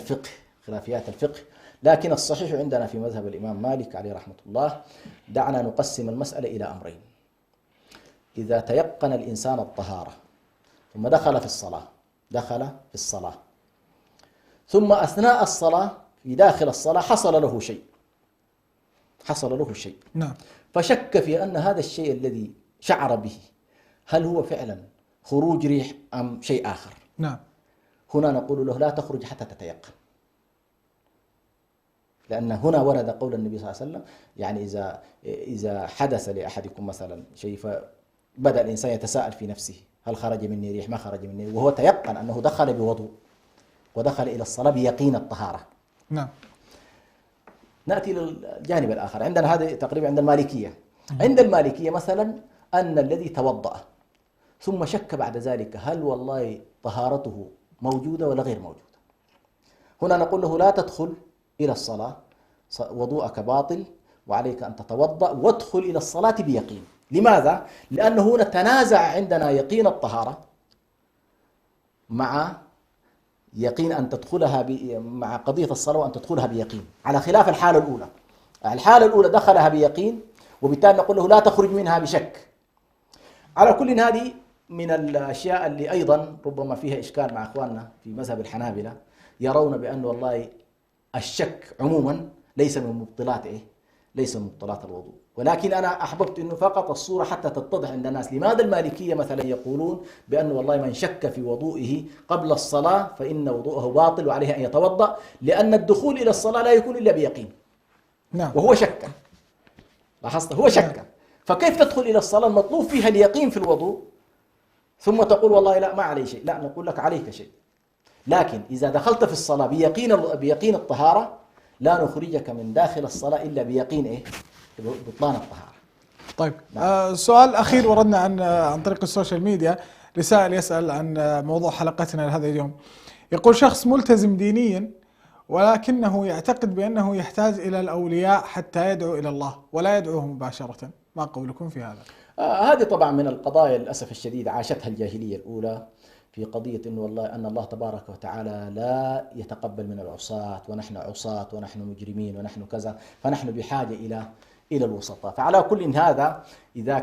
الفقه، لكن الصحيح عندنا في مذهب الإمام مالك عليه رحمة الله، دعنا نقسم المسألة إلى أمرين. إذا تيقن الإنسان الطهارة ثم دخل في الصلاة ثم أثناء الصلاة في داخل الصلاة حصل له شيء، نعم، فشك في أن هذا الشيء الذي شعر به هل هو فعلا خروج ريح أم شيء آخر، نعم، هنا نقول له لا تخرج حتى تتيقن، لأن هنا ورد قول النبي صلى الله عليه وسلم، يعني إذا حدث لأحدكم مثلا شيء فبدأ الإنسان يتساءل في نفسه هل خرج مني ريح ما خرج مني، وهو تيقن أنه دخل بوضوء ودخل إلى الصلاة بيقين الطهارة. نعم. نأتي للجانب الآخر، عندنا هذا تقريبا عند المالكية. عند المالكية مثلا أن الذي توضأ ثم شك بعد ذلك هل والله طهارته موجودة ولا غير موجودة، هنا نقول له لا تدخل إلى الصلاة، وضوءك باطل وعليك أن تتوضأ وادخل إلى الصلاة بيقين. لماذا؟ لأنه هنا تنازع عندنا يقين الطهارة مع يقين أن تدخلها مع قضية الصلاة وأن تدخلها بيقين، على خلاف الحالة الأولى. الحالة الأولى دخلها بيقين، وبالتالي نقول له لا تخرج منها بشك. على كل هذه من الأشياء اللي أيضا ربما فيها إشكال مع أخواننا في مذهب الحنابلة، يرون بأن والله الشك عموما ليس من مبطلات ليس من مبطلات الوضوء، ولكن أنا أحببت أنه فقط الصورة حتى تتضح عند الناس. لماذا المالكية مثلا يقولون بأن والله من شك في وضوئه قبل الصلاة فإن وضوءه باطل وعليه أن يتوضأ، لأن الدخول إلى الصلاة لا يكون إلا بيقين. نعم. وهو شك، لاحظت، هو شك، فكيف تدخل إلى الصلاة المطلوب فيها اليقين في الوضوء ثم تقول والله لا ما علي شيء؟ لا، نقول لك عليك شيء. لكن إذا دخلت في الصلاة بيقين الطهارة لا نخرجك من داخل الصلاة إلا بيقين بطلان الطهارة. طيب، سؤال أخير وردنا عن طريق السوشيال ميديا، رسائل يسأل عن موضوع حلقتنا لهذا اليوم. يقول: شخص ملتزم دينيا ولكنه يعتقد بأنه يحتاج إلى الأولياء حتى يدعو إلى الله ولا يدعوه مباشرة، ما قولكم في هذا؟ هذه طبعا من القضايا للأسف الشديد عاشتها الجاهلية الأولى، في قضية إنه والله أن الله تبارك وتعالى لا يتقبل من العصاة، ونحن عصاة ونحن مجرمين ونحن كذا، فنحن بحاجة إلى الوسطاء. فعلى كل هذا إذا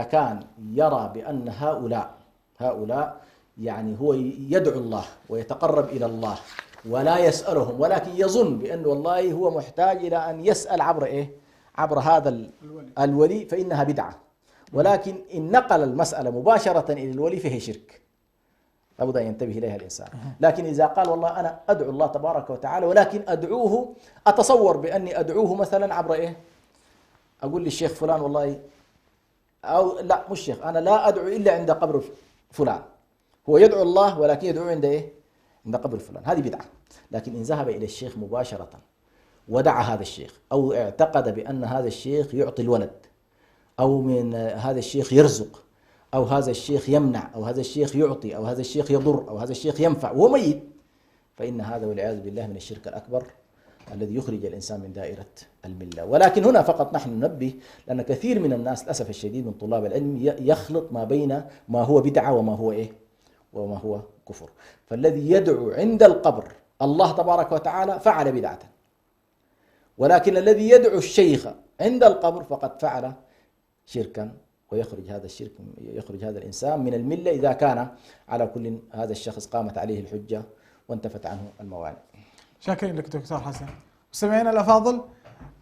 كان يرى بأن هؤلاء يعني هو يدعو الله ويتقرب إلى الله ولا يسألهم، ولكن يظن بأن والله هو محتاج إلى أن يسأل عبر هذا الولي، فإنها بدعة. ولكن إن نقل المسألة مباشرة إلى الولي فهي شرك، لابد أن ينتبه إليها الإنسان. لكن إذا قال والله أنا أدعو الله تبارك وتعالى، ولكن أدعوه، أتصور بأني أدعوه مثلا عبر أقول للشيخ فلان والله، أو لا مش شيخ، أنا لا أدعو إلا عند قبر فلان، هو يدعو الله ولكن يدعو عند عند قبر فلان، هذه بدعة. لكن إن ذهب إلى الشيخ مباشرة ودعا هذا الشيخ، أو اعتقد بأن هذا الشيخ يعطي الولد، أو من هذا الشيخ يرزق، أو هذا الشيخ يمنع، أو هذا الشيخ يعطي، أو هذا الشيخ يضر، أو هذا الشيخ ينفع وهو ميت، فإن هذا والعياذ بالله من الشرك الأكبر الذي يخرج الإنسان من دائرة الملة. ولكن هنا فقط نحن ننبه، لأن كثير من الناس للأسف الشديد من طلاب العلم يخلط ما بين ما هو بدعة وما هو كفر. فالذي يدعو عند القبر الله تبارك وتعالى فعل بدعة، ولكن الذي يدعو الشيخ عند القبر فقد فعل شركا، ويخرج هذا الشرك، يخرج هذا الإنسان من الملة إذا كان على كل هذا الشخص قامت عليه الحجة وانتفت عنه الموانع. شاكرين لك دكتور حسن. مستمعينا الأفاضل،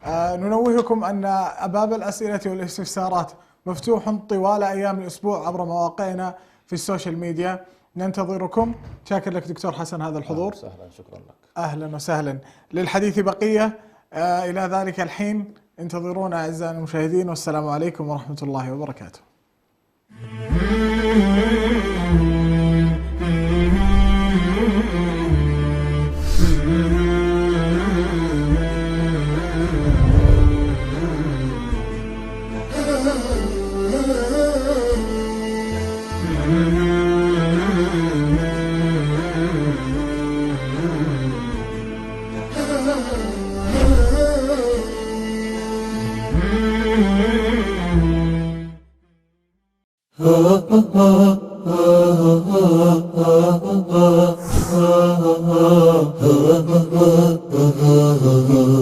ننوهكم أن أبواب الأسئلة والاستفسارات مفتوح طوال أيام الأسبوع عبر مواقعنا في السوشيال ميديا، ننتظركم. شاكر لك دكتور حسن هذا الحضور. سهلا، شكرا لك. أهلا وسهلا. للحديث بقية، إلى ذلك الحين انتظرونا أعزائنا المشاهدين، والسلام عليكم ورحمة الله وبركاته.